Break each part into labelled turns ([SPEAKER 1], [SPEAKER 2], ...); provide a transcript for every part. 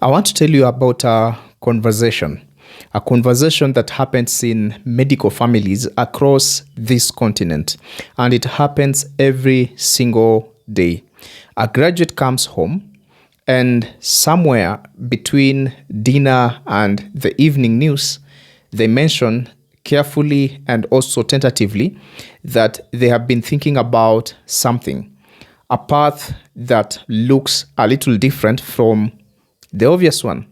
[SPEAKER 1] I want to tell you about a conversation that happens in medical families across this continent, and it happens every single day. A graduate comes home, and somewhere between dinner and the evening news, they mention carefully and also tentatively that they have been thinking about something, a path that looks a little different from the obvious one,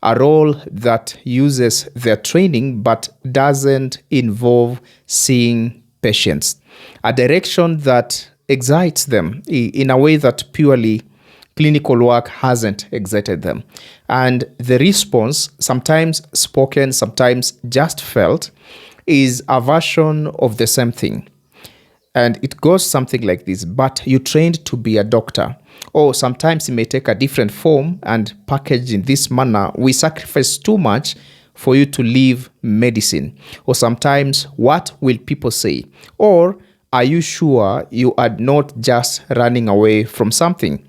[SPEAKER 1] a role that uses their training but doesn't involve seeing patients, a direction that excites them in a way that purely clinical work hasn't excited them. And the response, sometimes spoken, sometimes just felt, is a version of the same thing. And it goes something like this: but you trained to be a doctor. Or sometimes it may take a different form and packaged in this manner: we sacrifice too much for you to leave medicine. Or sometimes, what will people say? Or, are you sure you are not just running away from something?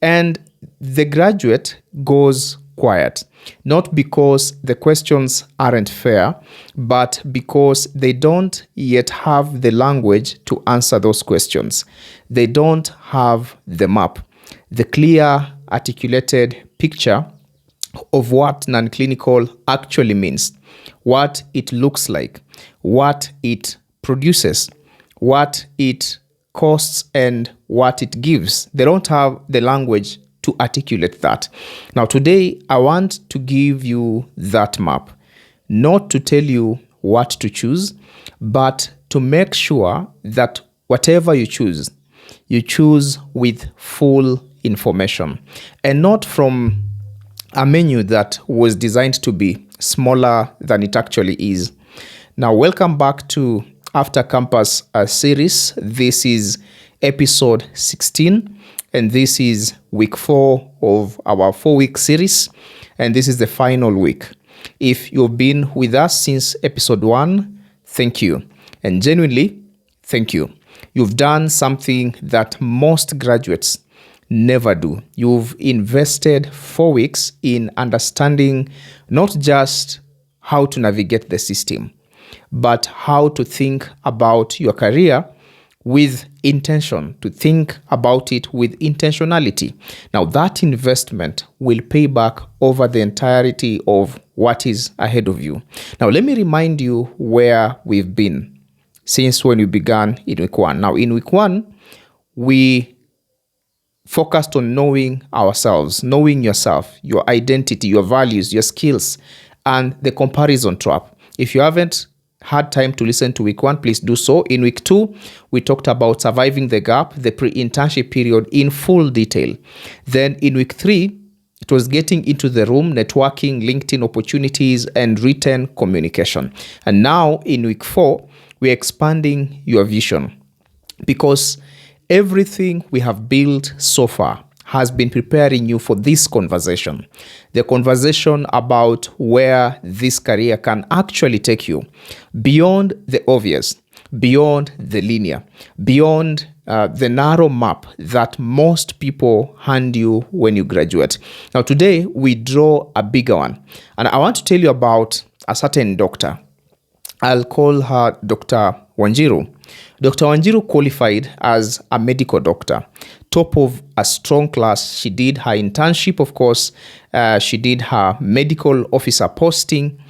[SPEAKER 1] And the graduate goes quiet, not because the questions aren't fair, but because they don't yet have the language to answer those questions. They don't have the map, the clear, articulated picture of what non-clinical actually means, what it looks like, what it produces, what it costs, and what it gives. They don't have the language to articulate that. Now, today, I want to give you that map, not to tell you what to choose, but to make sure that whatever you choose with full information and not from a menu that was designed to be smaller than it actually is. Now, welcome back to After Campus series. This is episode 16, and this is week 4 of our 4-week series, and this is the final week. If you've been with us since episode 1, thank you. And genuinely, thank you. You've done something that most graduates never do. You've invested 4 weeks in understanding not just how to navigate the system, but how to think about your career with intention, to think about it with intentionality. Now, that investment will pay back over the entirety of what is ahead of you. Now, let me remind you where we've been since when we began in week 1. Now, in week 1, we focused on knowing ourselves, knowing yourself, your identity, your values, your skills, and the comparison trap. If you haven't had time to listen to week 1, please do so. In week 2, we talked about surviving the gap, the pre-internship period in full detail. Then in week 3, it was getting into the room, networking, LinkedIn opportunities, and written communication. And now in week 4, we're expanding your vision, because everything we have built so far has been preparing you for this conversation. The conversation about where this career can actually take you beyond the obvious, beyond the linear, beyond the narrow map that most people hand you when you graduate. Now, today we draw a bigger one, and I want to tell you about a certain doctor. I'll call her Dr. Wanjiru. Dr. Wanjiru qualified as a medical doctor, top of a strong class. She did her internship, of course. She did her medical officer posting,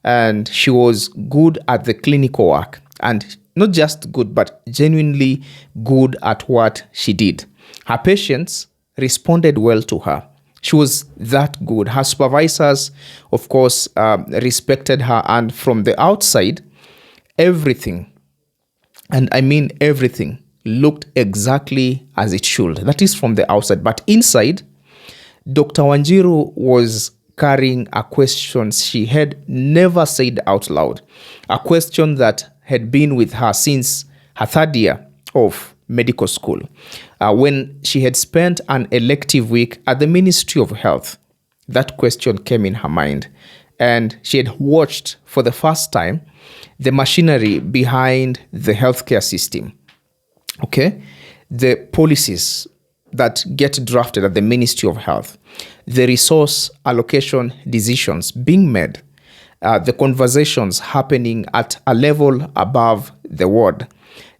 [SPEAKER 1] and she was good at the clinical work. And not just good, but genuinely good at what she did. Her patients responded well to her. She was that good. Her supervisors, of course, respected her. And from the outside, everything, and I mean everything, looked exactly as it should. That is from the outside. But inside, Dr. Wanjiru was carrying a question she had never said out loud. A question that had been with her since her 3rd year of medical school, when she had spent an elective week at the Ministry of Health. That question came in her mind, and she had watched for the first time the machinery behind the healthcare system. Okay, the policies, that get drafted at the Ministry of Health, the resource allocation decisions being made, the conversations happening at a level above the ward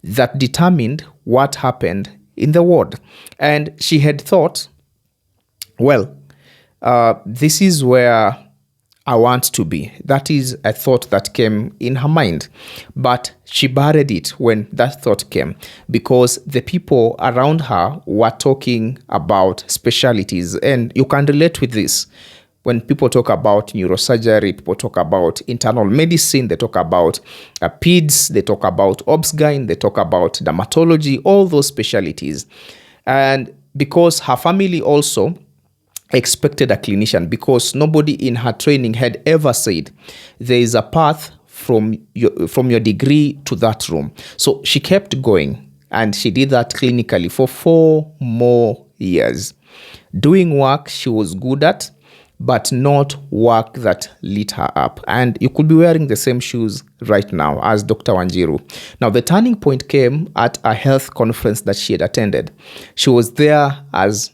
[SPEAKER 1] that determined what happened in the ward. And she had thought, well, this is where I want to be. That is a thought that came in her mind. But she buried it when that thought came, because the people around her were talking about specialties. And you can relate with this. When people talk about neurosurgery, people talk about internal medicine, they talk about peds, they talk about obs-gyn, they talk about dermatology, all those specialties. And because her family also expected a clinician, because nobody in her training had ever said there is a path from your degree to that room. So she kept going, and she did that clinically for 4 more years, doing work she was good at, but not work that lit her up. And you could be wearing the same shoes right now as Dr. Wanjiru. Now, the turning point came at a health conference that she had attended. She was there as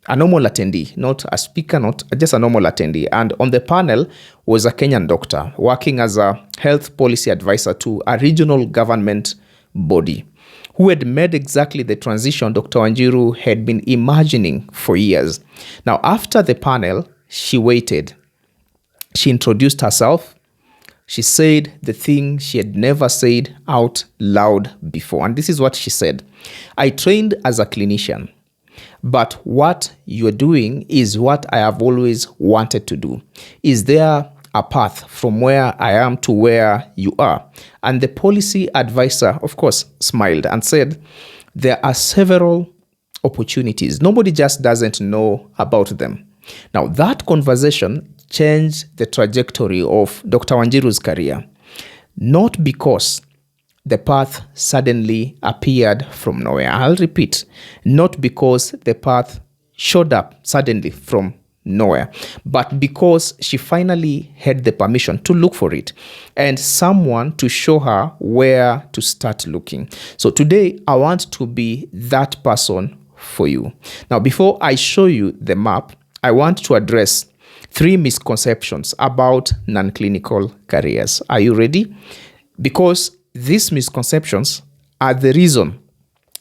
[SPEAKER 1] a normal attendee, not a speaker, not just a normal attendee. And on the panel was a Kenyan doctor working as a health policy advisor to a regional government body who had made exactly the transition Dr. Wanjiru had been imagining for years. Now, after the panel, she waited. She introduced herself. She said the thing she had never said out loud before. And this is what she said. I trained as a clinician, but what you're doing is what I have always wanted to do. Is there a path from where I am to where you are? And the policy advisor, of course, smiled and said, there are several opportunities. Nobody just doesn't know about them. Now, that conversation changed the trajectory of Dr. Wanjiru's career, not because the path suddenly appeared from nowhere. I'll repeat, not because the path showed up suddenly from nowhere, but because she finally had the permission to look for it and someone to show her where to start looking. So today, I want to be that person for you. Now, before I show you the map, I want to address 3 misconceptions about non-clinical careers. Are you ready? Because these misconceptions are the reason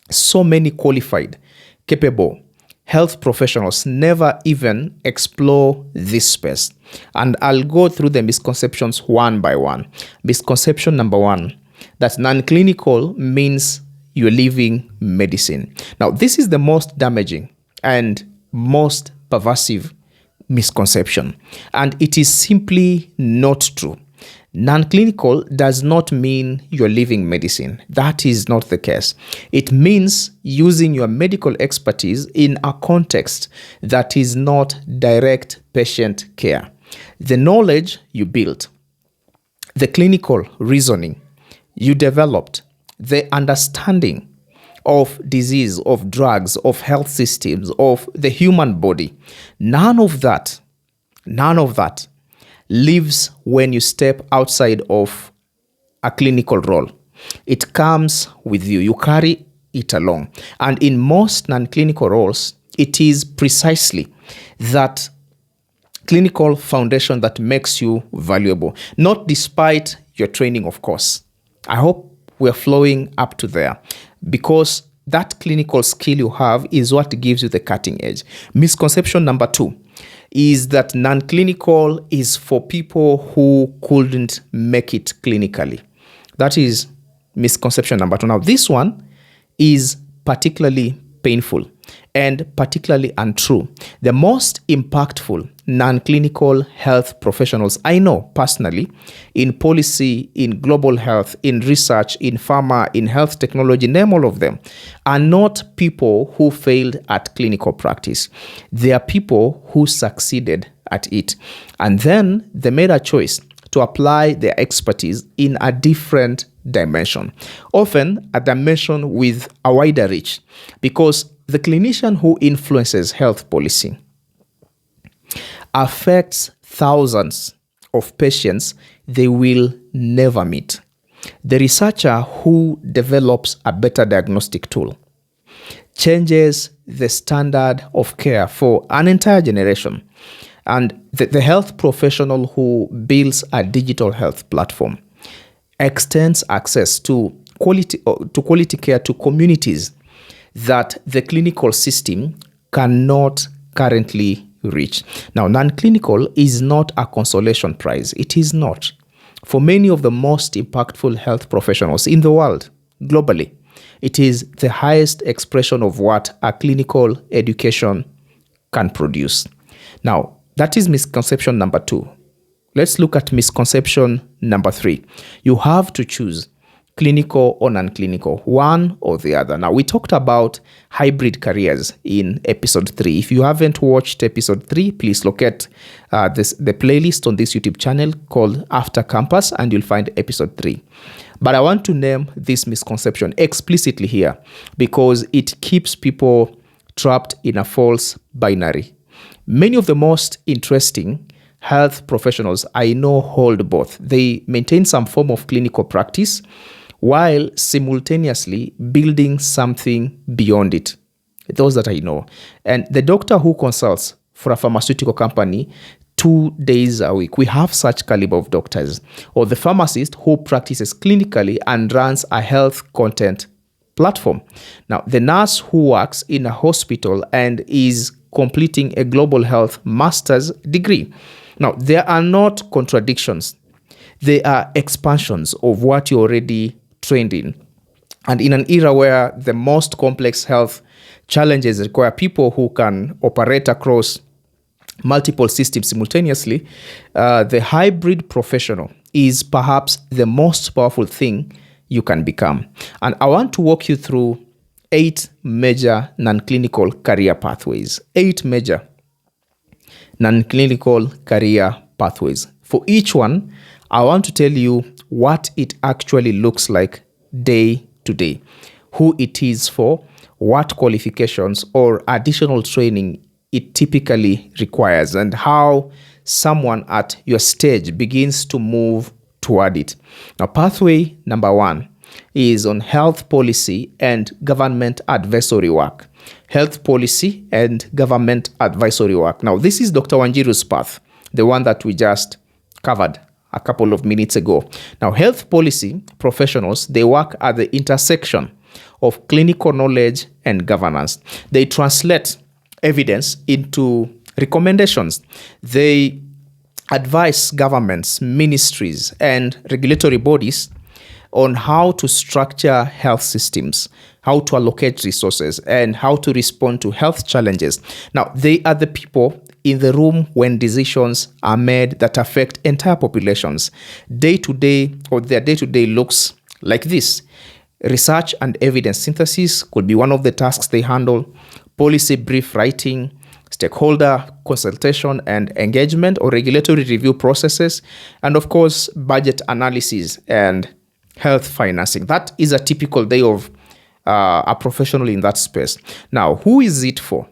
[SPEAKER 1] so many qualified, capable health professionals never even explore this space. And I'll go through the misconceptions one by one. Misconception number 1, that non-clinical means you're leaving medicine. Now, this is the most damaging and most pervasive misconception, and it is simply not true. Non-clinical does not mean you're leaving medicine. That is not the case. It means using your medical expertise in a context that is not direct patient care. The knowledge you built, the clinical reasoning you developed, the understanding of disease, of drugs, of health systems, of the human body. None of that lives when you step outside of a clinical role. It comes with you. You carry it along. And in most non-clinical roles, it is precisely that clinical foundation that makes you valuable, not despite your training, of course. I hope we're flowing up to there, because that clinical skill you have is what gives you the cutting edge. Misconception number 2 is that non-clinical is for people who couldn't make it clinically. That is misconception number 2. Now, this one is particularly painful and particularly untrue. The most impactful non-clinical health professionals I know personally in policy, in global health, in research, in pharma, in health technology, name all of them, are not people who failed at clinical practice. They are people who succeeded at it. And then they made a choice to apply their expertise in a different dimension, often a dimension with a wider reach, because the clinician who influences health policy affects thousands of patients they will never meet. The researcher who develops a better diagnostic tool changes the standard of care for an entire generation. And the health professional who builds a digital health platform extends access to quality care to communities that the clinical system cannot currently reach. Now, non-clinical is not a consolation prize. It is not. For many of the most impactful health professionals in the world, globally, it is the highest expression of what a clinical education can produce. Now, that is misconception number 2. Let's look at misconception number 3. You have to choose clinical or non-clinical, one or the other. Now, we talked about hybrid careers in episode 3. If you haven't watched episode 3, please look at the playlist on this YouTube channel called After Campus, and you'll find episode 3. But I want to name this misconception explicitly here because it keeps people trapped in a false binary. Many of the most interesting health professionals I know hold both. They maintain some form of clinical practice while simultaneously building something beyond it. Those that I know. And the doctor who consults for a pharmaceutical company 2 days a week, we have such caliber of doctors. Or the pharmacist who practices clinically and runs a health content platform. Now, the nurse who works in a hospital and is completing a global health master's degree. Now, there are not contradictions. They are expansions of what you're already trained in. And in an era where the most complex health challenges require people who can operate across multiple systems simultaneously, the hybrid professional is perhaps the most powerful thing you can become. And I want to walk you through 8 major non-clinical career pathways. 8 major non-clinical career pathways. For each one, I want to tell you what it actually looks like day to day, who it is for, what qualifications or additional training it typically requires, and how someone at your stage begins to move toward it. Now, pathway number 1 is on health policy and government advisory work. Health policy and government advisory work. Now, this is Dr. Wanjiru's path, the one that we just covered a couple of minutes ago. Now, health policy professionals, they work at the intersection of clinical knowledge and governance. They translate evidence into recommendations. They advise governments, ministries, and regulatory bodies on how to structure health systems, how to allocate resources, and how to respond to health challenges. Now, they are the people in the room when decisions are made that affect entire populations. Day to day, or their day-to-day looks like this. Research and evidence synthesis could be one of the tasks they handle. Policy brief writing, stakeholder consultation and engagement or regulatory review processes, and of course, budget analysis and health financing. That is a typical day of a professional in that space. Now, who is it for?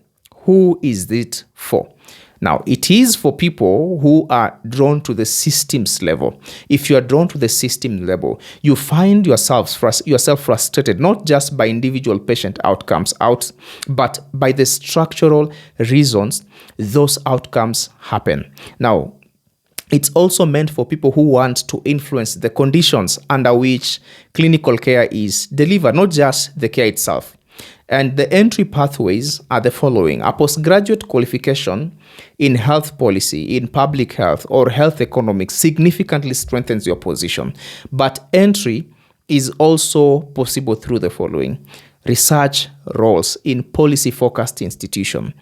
[SPEAKER 1] Who is it for? Now, it is for people who are drawn to the systems level. If you are drawn to the system level, you find yourself frustrated, not just by individual patient outcomes but by the structural reasons those outcomes happen. Now, it's also meant for people who want to influence the conditions under which clinical care is delivered, not just the care itself. And the entry pathways are the following. A postgraduate qualification in health policy, in public health, or health economics significantly strengthens your position. But entry is also possible through the following. Research roles in policy-focused institutions,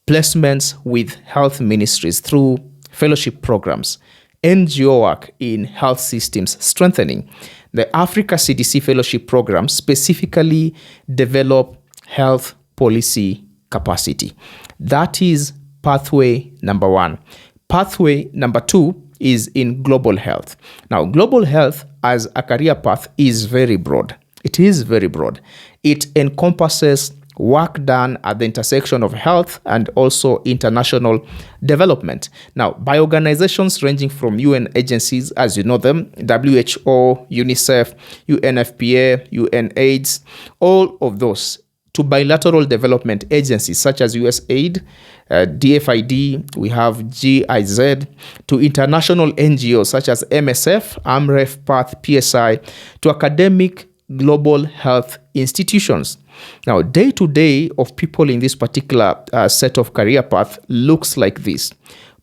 [SPEAKER 1] placements with health ministries through fellowship programs, NGO work in health systems strengthening. The Africa CDC fellowship program specifically develop health policy capacity. That is pathway number 1. Pathway number 2 is in global health. Now, global health as a career path is very broad. It is very broad. It encompasses work done at the intersection of health and also international development. Now, by organizations ranging from UN agencies, as you know them, WHO, UNICEF, UNFPA, UNAIDS, all of those, to bilateral development agencies such as USAID, DFID, we have GIZ, to international NGOs such as MSF, AMREF, PATH, PSI, to academic global health institutions. Now, day-to-day of people in this particular set of career path looks like this.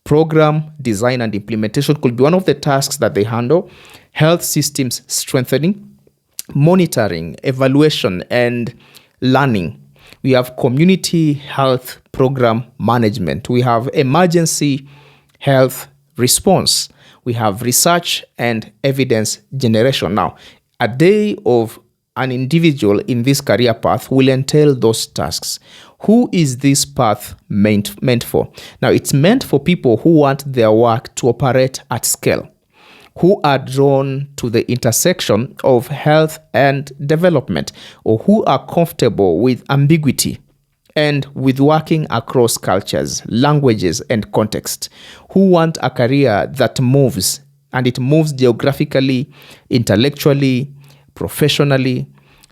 [SPEAKER 1] Program design and implementation could be one of the tasks that they handle. Health systems strengthening, monitoring, evaluation, and learning. We have community health program management. We have emergency health response. We have research and evidence generation. Now, a day of an individual in this career path will entail those tasks. Who is this path meant for? Now, it's meant for people who want their work to operate at scale, who are drawn to the intersection of health and development, or who are comfortable with ambiguity and with working across cultures, languages, and context, who want a career that moves, and it moves geographically, intellectually, professionally.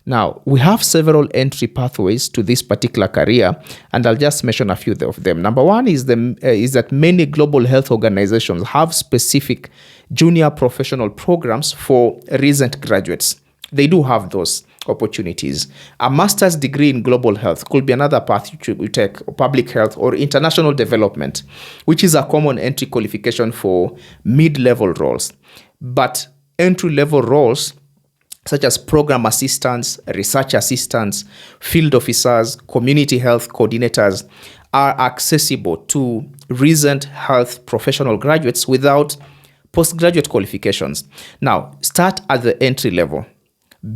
[SPEAKER 1] Now, we have several entry pathways to this particular career, and I'll just mention a few of them. Number one is that many global health organizations have specific junior professional programs for recent graduates. They do have those opportunities. A master's degree in global health could be another path you take, or public health or international development, which is a common entry qualification for mid-level roles. But entry-level roles such as program assistants, research assistants, field officers, community health coordinators are accessible to recent health professional graduates without postgraduate qualifications. Now, start at the entry level.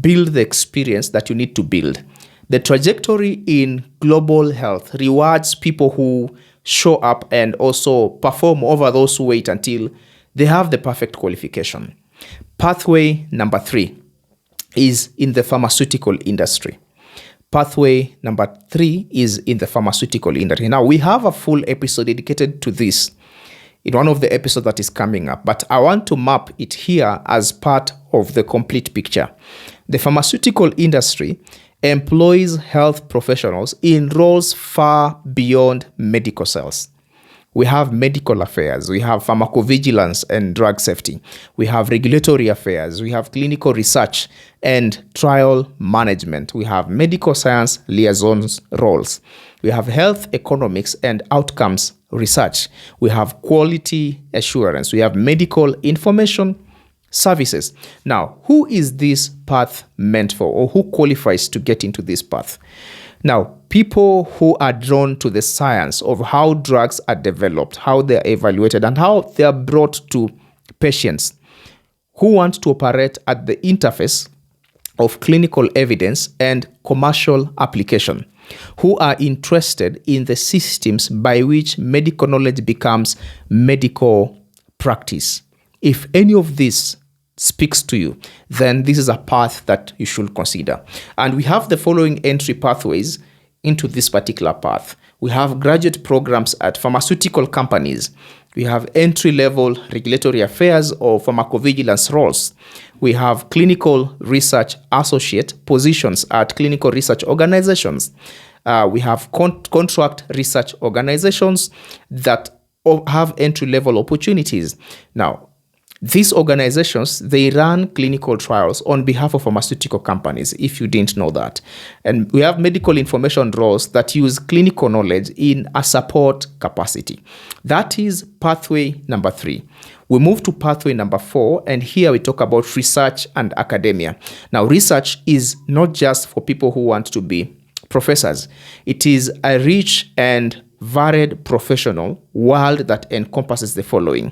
[SPEAKER 1] Build the experience that you need to build. The trajectory in global health rewards people who show up and also perform over those who wait until they have the perfect qualification. Pathway number 3 is in the pharmaceutical industry. Pathway number 3 is in the pharmaceutical industry. Now, we have a full episode dedicated to this in one of the episodes that is coming up, but I want to map it here as part of the complete picture. The pharmaceutical industry employs health professionals in roles far beyond medical sales. We have medical affairs, we have pharmacovigilance and drug safety, we have regulatory affairs, we have clinical research and trial management, we have medical science liaisons roles, we have health economics and outcomes research, we have quality assurance, we have medical information services. Now, who is this path meant for, or who qualifies to get into this path? Now, people who are drawn to the science of how drugs are developed, how they're evaluated, and how they're brought to patients, who want to operate at the interface of clinical evidence and commercial application, who are interested in the systems by which medical knowledge becomes medical practice. If any of this speaks to you, then this is a path that you should consider. And we have the following entry pathways into this particular path. We have graduate programs at pharmaceutical companies. We have entry-level regulatory affairs or pharmacovigilance roles. We have clinical research associate positions at clinical research organizations. We have contract research organizations that have entry-level opportunities. Now, these organizations, they run clinical trials on behalf of pharmaceutical companies, if you didn't know that. And we have medical information roles that use clinical knowledge in a support capacity. That is pathway number 3. We move to pathway number 4, and here we talk about research and academia. Now, research is not just for people who want to be professors. It is a rich and varied professional world that encompasses the following.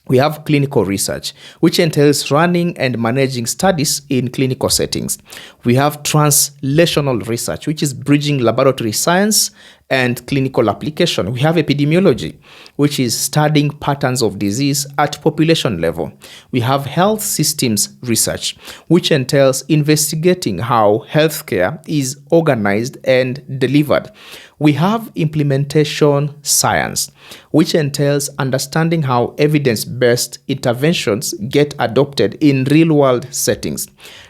[SPEAKER 1] We have clinical research, which entails running and managing studies in clinical settings. We have translational research, which is bridging laboratory science and clinical application. We have epidemiology, which is studying patterns of disease at population level. We have health systems research, which entails investigating how healthcare is organized and delivered. We have implementation science, which entails understanding how evidence-based interventions get adopted in real-world settings.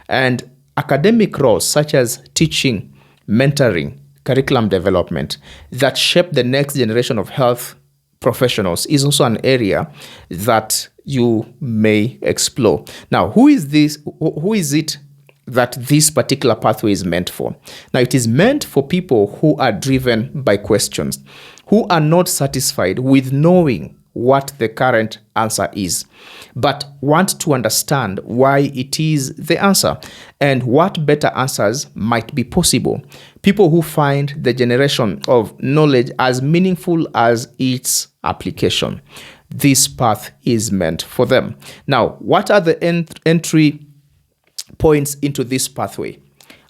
[SPEAKER 1] And academic roles such as teaching, mentoring, curriculum development that shape the next generation of health professionals is also an area that you may explore. Now, who is it that this particular pathway is meant for? Now, it is meant for people who are driven by questions, who are not satisfied with knowing what the current answer is, but want to understand why it is the answer and what better answers might be possible. People who find the generation of knowledge as meaningful as its application. This path is meant for them. Now, what are the entry points into this pathway?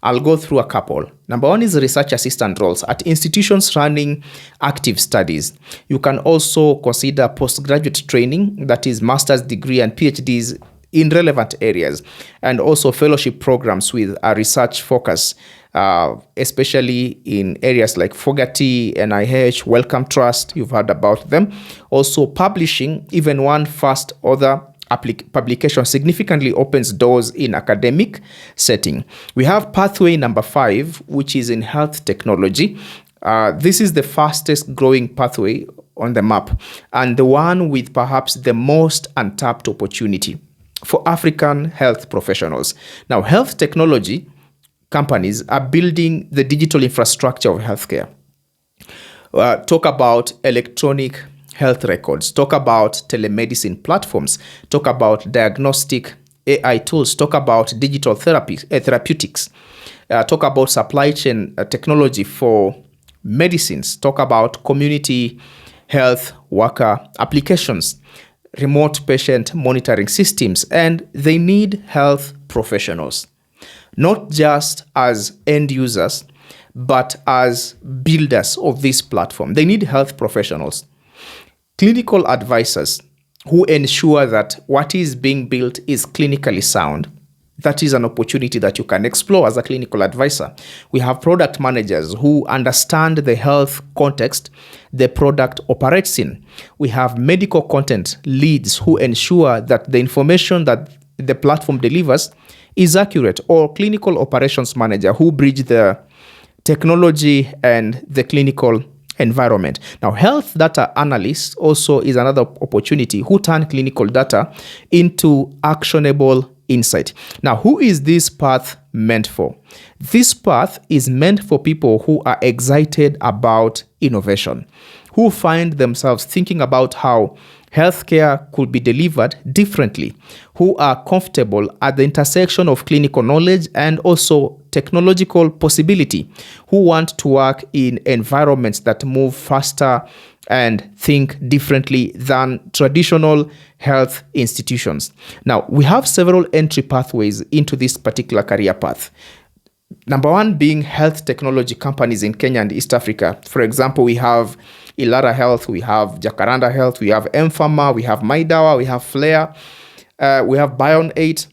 [SPEAKER 1] I'll go through a couple. Number one is research assistant roles at institutions running active studies. You can also consider postgraduate training, that is master's degree and PhDs in relevant areas, and also fellowship programs with a research focus, especially in areas like Fogarty, NIH, Wellcome Trust. You've heard about them. Also publishing, even one first author publication significantly opens doors in academic setting. We have pathway number 5, which is in health technology. This is the fastest growing pathway on the map and the one with perhaps the most untapped opportunity for African health professionals. Now, health technology companies are building the digital infrastructure of healthcare. Talk about electronic health records, talk about telemedicine platforms, talk about diagnostic AI tools, talk about digital therapeutics, talk about supply chain technology for medicines, talk about community health worker applications, remote patient monitoring systems, and they need health professionals, not just as end users, but as builders of this platform. They need health professionals, clinical advisors who ensure that what is being built is clinically sound. That is an opportunity that you can explore as a clinical advisor. We have product managers who understand the health context the product operates in. We have medical content leads who ensure that the information that the platform delivers is accurate, or clinical operations manager who bridge the technology and the clinical environment. Now, health data analysts also is another opportunity who turn clinical data into actionable insight. Now, who is this path meant for? This path is meant for people who are excited about innovation, who find themselves thinking about how healthcare could be delivered differently, who are comfortable at the intersection of clinical knowledge and also technological possibility, who want to work in environments that move faster and think differently than traditional health institutions. Now, we have several entry pathways into this particular career path. Number one being health technology companies in Kenya and East Africa. For example, we have Ilara Health, we have Jacaranda Health, we have Mpharma, we have Maidawa, we have Flair, we have Bion8,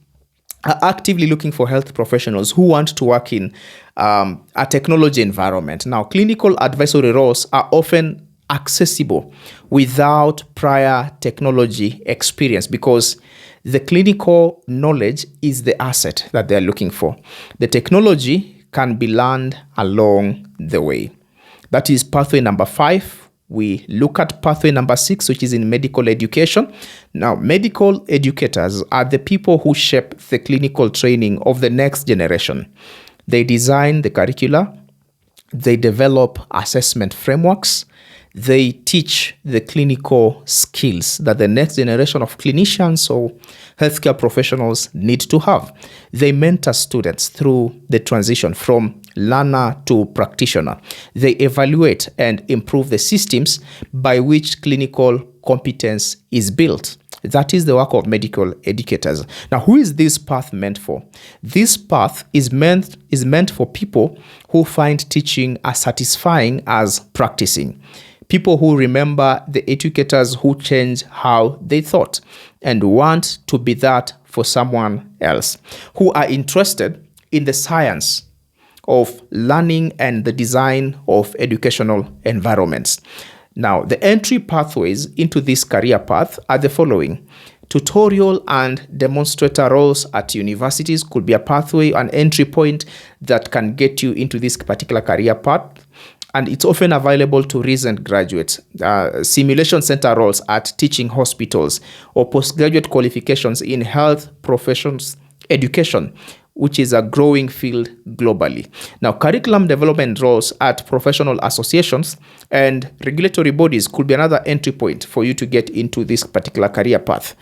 [SPEAKER 1] are actively looking for health professionals who want to work in a technology environment. Now, clinical advisory roles are often accessible without prior technology experience because the clinical knowledge is the asset that they're looking for. The technology can be learned along the way. That is pathway number 5. We look at pathway number 6, which is in medical education. Now, medical educators are the people who shape the clinical training of the next generation. They design the curricula, they develop assessment frameworks, they teach the clinical skills that the next generation of clinicians or healthcare professionals need to have. They mentor students through the transition from learner to practitioner. They evaluate and improve the systems by which clinical competence is built. That is the work of medical educators. Now, who is this path meant for? This path is meant for people who find teaching as satisfying as practicing. People who remember the educators who changed how they thought and want to be that for someone else, who are interested in the science of learning and the design of educational environments. Now, the entry pathways into this career path are the following. Tutorial and demonstrator roles at universities could be a pathway, an entry point that can get you into this particular career path. And it's often available to recent graduates. Simulation center roles at teaching hospitals or postgraduate qualifications in health professions education, which is a growing field globally. Now, curriculum development roles at professional associations and regulatory bodies could be another entry point for you to get into this particular career path.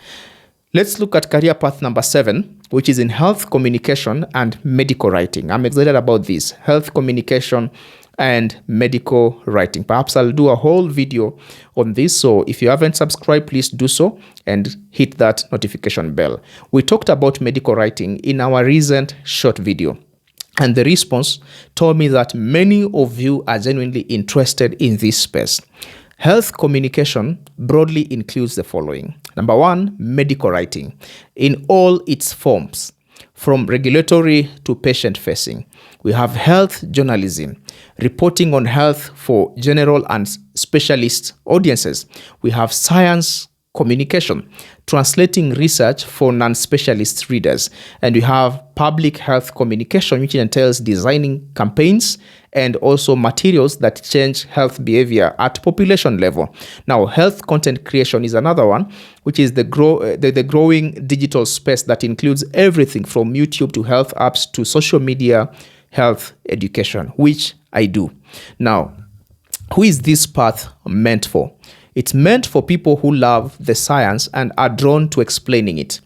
[SPEAKER 1] Let's look at career path number 7, which is in health communication and medical writing. I'm excited about this, health communication and medical writing. Perhaps I'll do a whole video on this. So if you haven't subscribed, please do so and hit that notification bell. We talked about medical writing in our recent short video, and the response told me that many of you are genuinely interested in this space. Health communication broadly includes the following. Number 1, medical writing in all its forms, from regulatory to patient-facing. We have health journalism, reporting on health for general and specialist audiences. We have science communication, translating research for non-specialist readers. And we have public health communication, which entails designing campaigns and also materials that change health behavior at population level. Now, health content creation is another one, which is the growing digital space that includes everything from YouTube to health apps to social media, health education, which I do. Now, who is this path meant for? It's meant for people who love the science and are drawn to explaining it,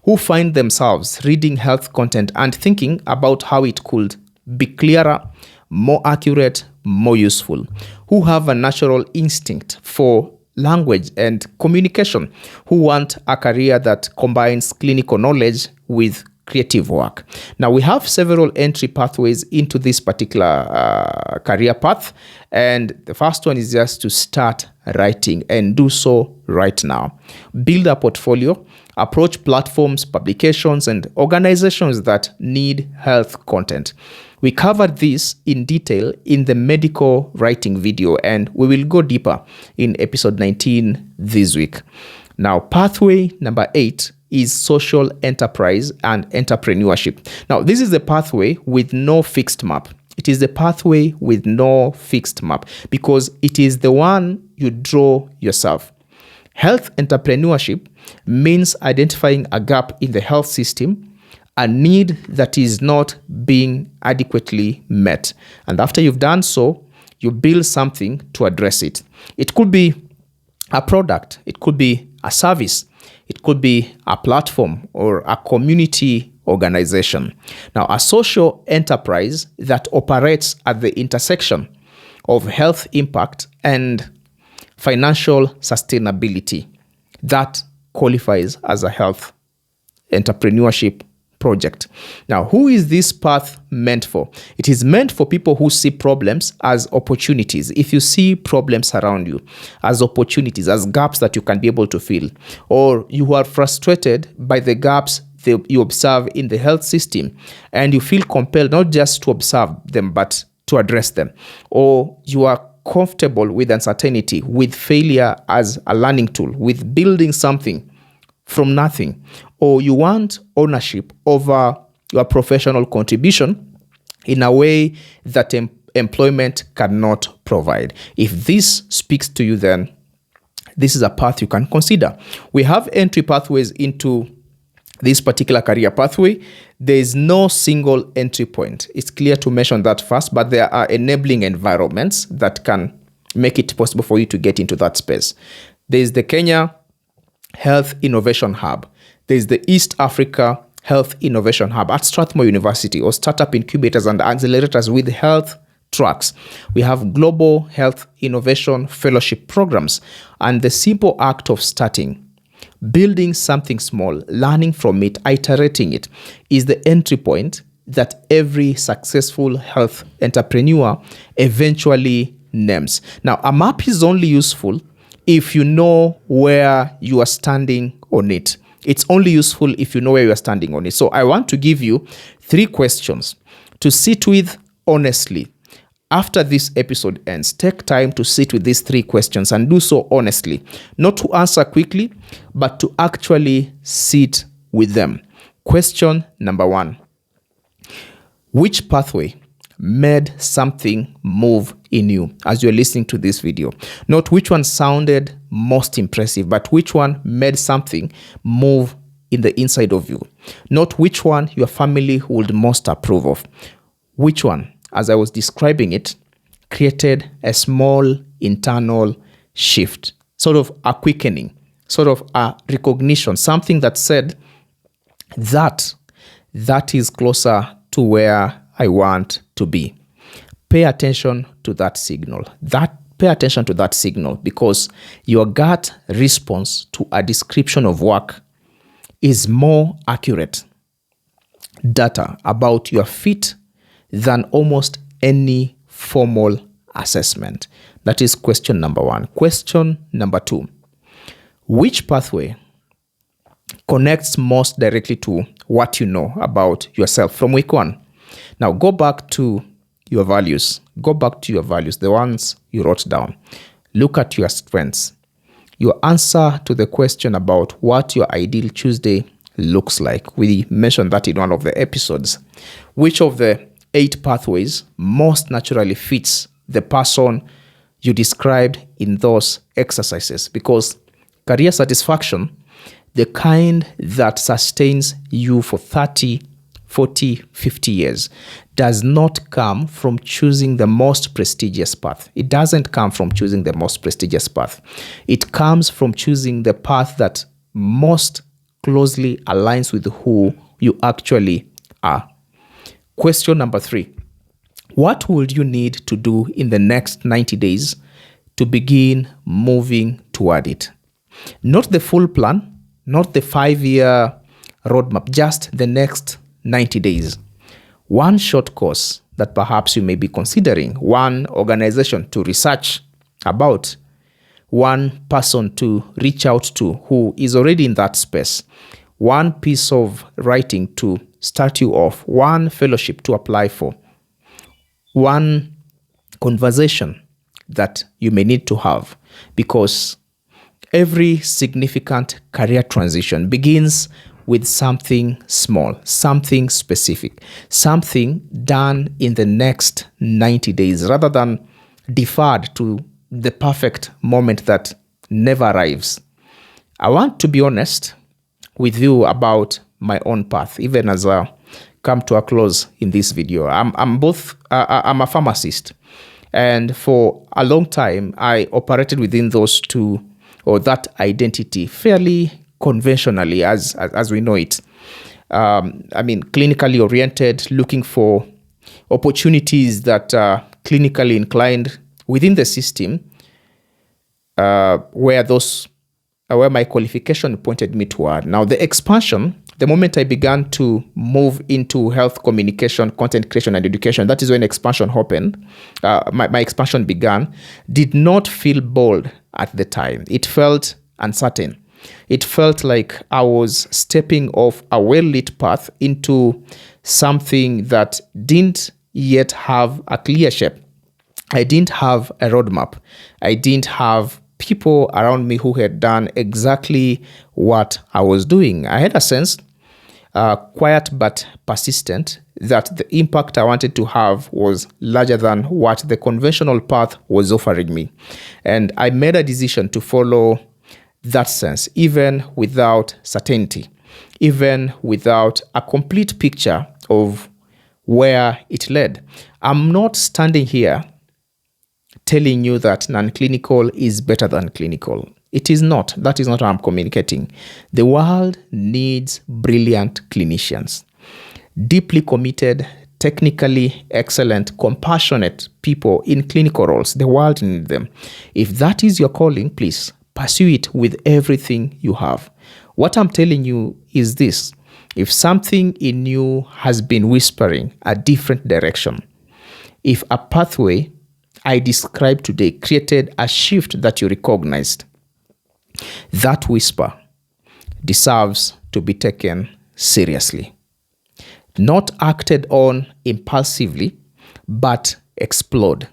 [SPEAKER 1] who find themselves reading health content and thinking about how it could be clearer, more accurate, more useful, who have a natural instinct for language and communication, who want a career that combines clinical knowledge with creative work. Now, we have several entry pathways into this particular career path, and the first one is just to start writing and do so right now. Build a portfolio, approach platforms, publications, and organizations that need health content. We covered this in detail in the medical writing video, and we will go deeper in episode 19 this week. Now, pathway number 8 is social enterprise and entrepreneurship. Now, this is the pathway with no fixed map. It is the pathway with no fixed map because it is the one you draw yourself. Health entrepreneurship means identifying a gap in the health system, a need that is not being adequately met. And after you've done so, you build something to address it. It could be a product, it could be a service, it could be a platform or a community organization. Now, a social enterprise that operates at the intersection of health impact and financial sustainability, that qualifies as a health entrepreneurship project. Now, who is this path meant for? It is meant for people who see problems as opportunities. If you see problems around you as opportunities, as gaps that you can be able to fill, or you are frustrated by the gaps you observe in the health system and you feel compelled not just to observe them but to address them, or you are comfortable with uncertainty, with failure as a learning tool, with building something from nothing, or you want ownership over your professional contribution in a way that employment cannot provide. If this speaks to you, then this is a path you can consider. We have entry pathways into this particular career pathway. There is no single entry point. It's clear to mention that first, but there are enabling environments that can make it possible for you to get into that space. There is the Kenya Health Innovation Hub. There is the East Africa Health Innovation Hub at Strathmore University, or startup incubators and accelerators with health tracks. We have global health innovation fellowship programs, and the simple act of starting, building something small, learning from it, iterating it, is the entry point that every successful health entrepreneur eventually names. Now, a map is only useful if you know where you are standing on it. It's only useful if you know where you are standing on it. So I want to give you 3 questions to sit with honestly After this episode ends, take time to sit with these 3 questions and do so honestly. Not to answer quickly, but to actually sit with them. Question number 1. Which pathway made something move in you as you're listening to this video? Not which one sounded most impressive, but which one made something move in the inside of you. Not which one your family would most approve of. Which one, as I was describing it, created a small internal shift, sort of a quickening, sort of a recognition, something that said that is closer to where I want to be. Pay attention to that signal. Pay attention to that signal, because your gut response to a description of work is more accurate data about your fit than almost any formal assessment. That is question number 1. Question number 2. Which pathway connects most directly to what you know about yourself from week 1? Now go back to your values. Go back to your values, the ones you wrote down. Look at your strengths. Your answer to the question about what your ideal Tuesday looks like. We mentioned that in one of the episodes. Which of the 8 pathways most naturally fits the person you described in those exercises? Because career satisfaction, the kind that sustains you for 30, 40, 50 years, does not come from choosing the most prestigious path. It doesn't come from choosing the most prestigious path. It comes from choosing the path that most closely aligns with who you actually are. Question number 3. What would you need to do in the next 90 days to begin moving toward it? Not the full plan, not the 5-year roadmap, just the next 90 days. One short course that perhaps you may be considering, one organization to research about, one person to reach out to who is already in that space, one piece of writing to start you off, one fellowship to apply for, one conversation that you may need to have, because every significant career transition begins with something small, something specific, something done in the next 90 days rather than deferred to the perfect moment that never arrives. I want to be honest with you about my own path, even as I come to a close in this video. I'm a pharmacist, and for a long time I operated within those two, or that identity, fairly conventionally as we know it. Clinically oriented, looking for opportunities that are clinically inclined within the system, where my qualification pointed me toward. Now the expansion, the moment I began to move into health communication, content creation, and education, that is when expansion happened. My expansion began, did not feel bold at the time. It felt uncertain. It felt like I was stepping off a well-lit path into something that didn't yet have a clear shape. I didn't have a roadmap. I didn't have people around me who had done exactly what I was doing. I had a sense, quiet but persistent, that the impact I wanted to have was larger than what the conventional path was offering me. And I made a decision to follow that sense, even without certainty, even without a complete picture of where it led. I'm not standing here telling you that non-clinical is better than clinical. It is not. That is not how I'm communicating. The world needs brilliant clinicians, deeply committed, technically excellent, compassionate people in clinical roles. The world needs them. If that is your calling, please pursue it with everything you have. What I'm telling you is this: if something in you has been whispering a different direction, if a pathway I described today created a shift that you recognized, that whisper deserves to be taken seriously. Not acted on impulsively, but explode.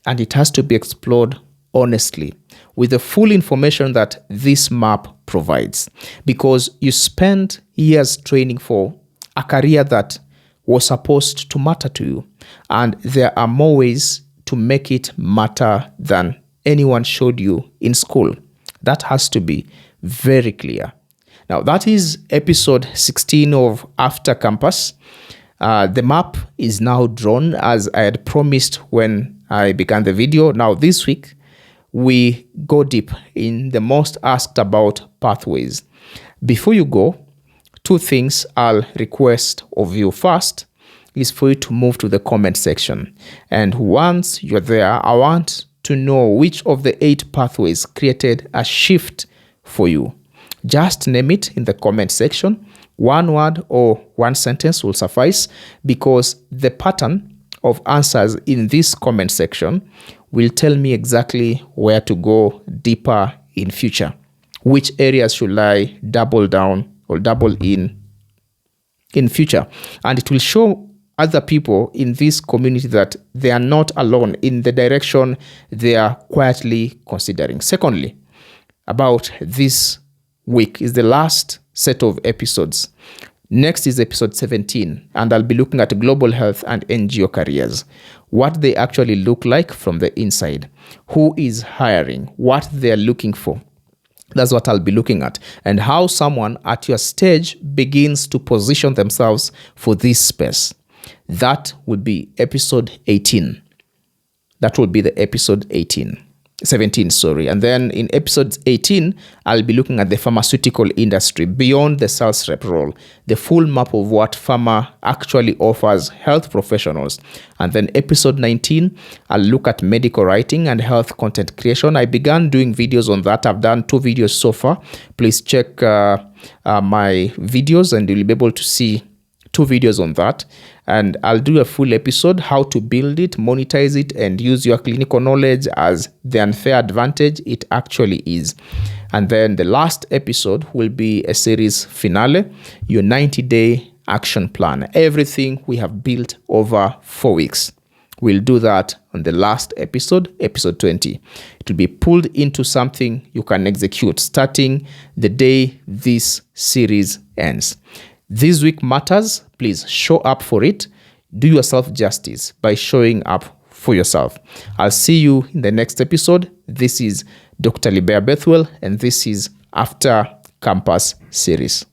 [SPEAKER 1] And it has to be explored honestly with the full information that this map provides, because you spend years training for a career that was supposed to matter to you, and there are more ways to make it matter than anyone showed you in school. That has to be very clear. Now, that is episode 16 of After Campus. The map is now drawn as I had promised when I began the video. Now, this week, we go deep in the most asked about pathways. Before you go, two things I'll request of you. First is for you to move to the comment section. And once you're there, I want to know which of the 8 pathways created a shift for you. Just name it in the comment section. One word or one sentence will suffice, because the pattern of answers in this comment section will tell me exactly where to go deeper in future. Which areas should I double down or double in future? And it will show other people in this community that they are not alone in the direction they are quietly considering. Secondly, about this week is the last set of episodes. Next is episode 17, and I'll be looking at global health and NGO careers, what they actually look like from the inside, who is hiring, what they're looking for. That's what I'll be looking at, and how someone at your stage begins to position themselves for this space. That would be episode 18. That would be the episode 17, sorry. And then in episode 18, I'll be looking at the pharmaceutical industry beyond the sales rep role, the full map of what pharma actually offers health professionals. And then episode 19, I'll look at medical writing and health content creation. I began doing videos on that. I've done 2 videos so far. Please check my videos and you'll be able to see 2 videos on that. And I'll do a full episode, how to build it, monetize it, and use your clinical knowledge as the unfair advantage it actually is. And then the last episode will be a series finale, your 90-day action plan, everything we have built over 4 weeks. We'll do that on the last episode, episode 20. It will be pulled into something you can execute starting the day this series ends. This week matters. Please show up for it. Do yourself justice by showing up for yourself. I'll see you in the next episode. This is Dr. Libea Bethwell, and this is After Campus series.